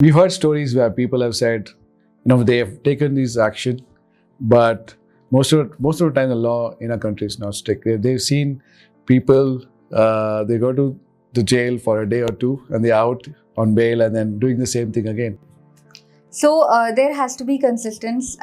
We've heard stories where people have said, they have taken this action, but most of the time the law in our country is not strict. They've seen people, they go to the jail for a day or two and they're out on bail and then doing the same thing again. So there has to be consistency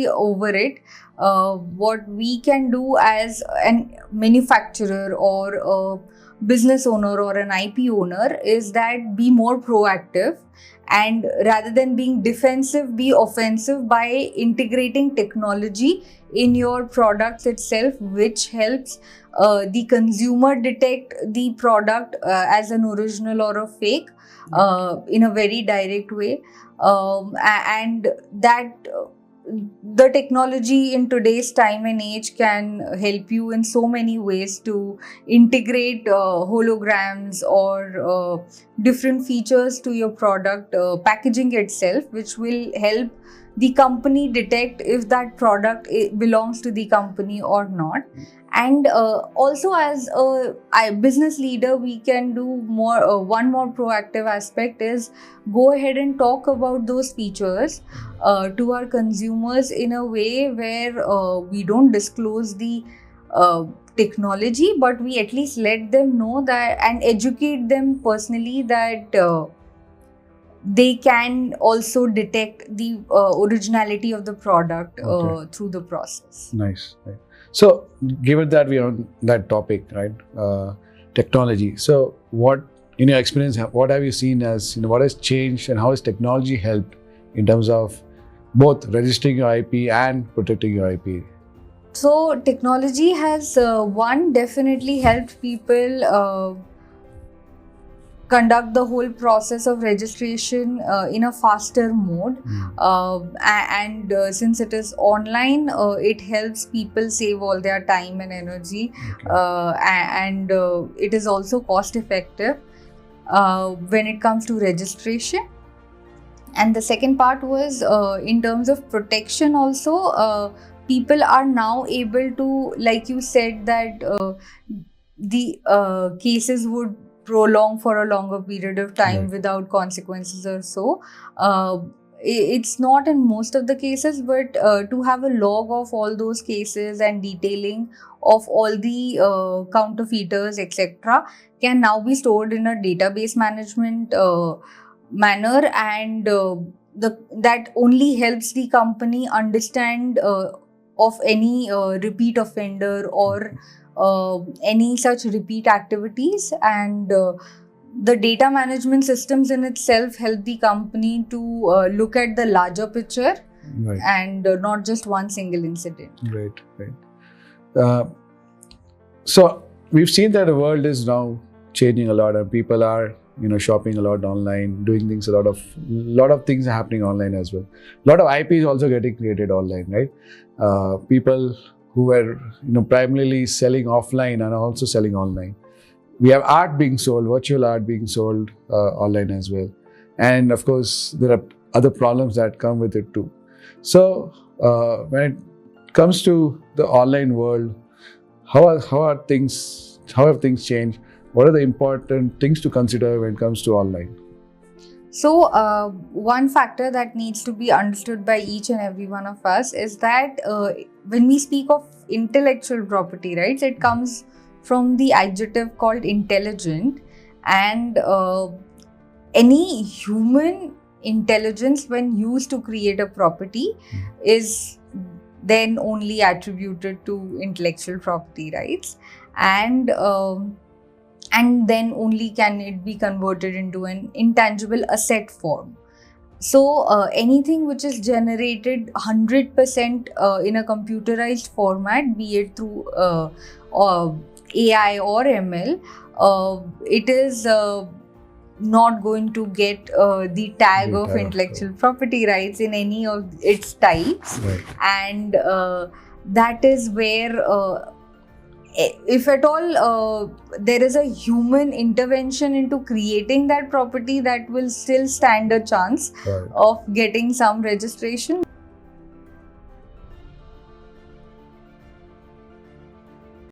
over it. What we can do as a manufacturer or a business owner or an IP owner is that be more proactive, and rather than being defensive, be offensive by integrating technology in your products itself, which helps the consumer detect the product as an original or a fake in a very direct way. And that the technology in today's time and age can help you in so many ways to integrate holograms or different features to your product packaging itself, which will help the company detect if that product belongs to the company or not. And also, as a business leader, we can do more. One more proactive aspect is go ahead and talk about those features to our consumers in a way where we don't disclose the technology, but we at least let them know that and educate them personally that they can also detect the originality of the product through the process. Nice. Right. So, given that we are on that topic, right? Technology. So, what in your experience, what have you seen as what has changed, and how has technology helped in terms of both registering your IP and protecting your IP? So, technology has definitely helped people conduct the whole process of registration in a faster mode. And since it is online, it helps people save all their time and energy. And it is also cost effective when it comes to registration. And the second part was in terms of protection also. People are now able to, like you said, that the cases would prolong for a longer period of time without consequences or so. It's not in most of the cases, but to have a log of all those cases and detailing of all the counterfeiters, etc., can now be stored in a database management manner, and that only helps the company understand of any repeat offender or any such repeat activities. And the data management systems in itself help the company to look at the larger picture and not just one single incident. Right. So we've seen that the world is now changing a lot, and people are shopping a lot online, doing things lot of things are happening online as well. A lot of IP is also getting created online, right? People who were primarily selling offline and also selling online. We have art being sold, virtual art being sold online as well. And of course, there are other problems that come with it too. So when it comes to the online world, how have things changed? What are the important things to consider when it comes to online? So, one factor that needs to be understood by each and every one of us is that when we speak of intellectual property rights, it comes from the adjective called intelligent, and any human intelligence, when used to create a property, is then only attributed to intellectual property rights, and then only can it be converted into an intangible asset form. So anything which is generated 100% in a computerized format, be it through AI or ML, it is not going to get the tag of intellectual property rights in any of its types. And that is where if at all there is a human intervention into creating that property, that will still stand a chance of getting some registration.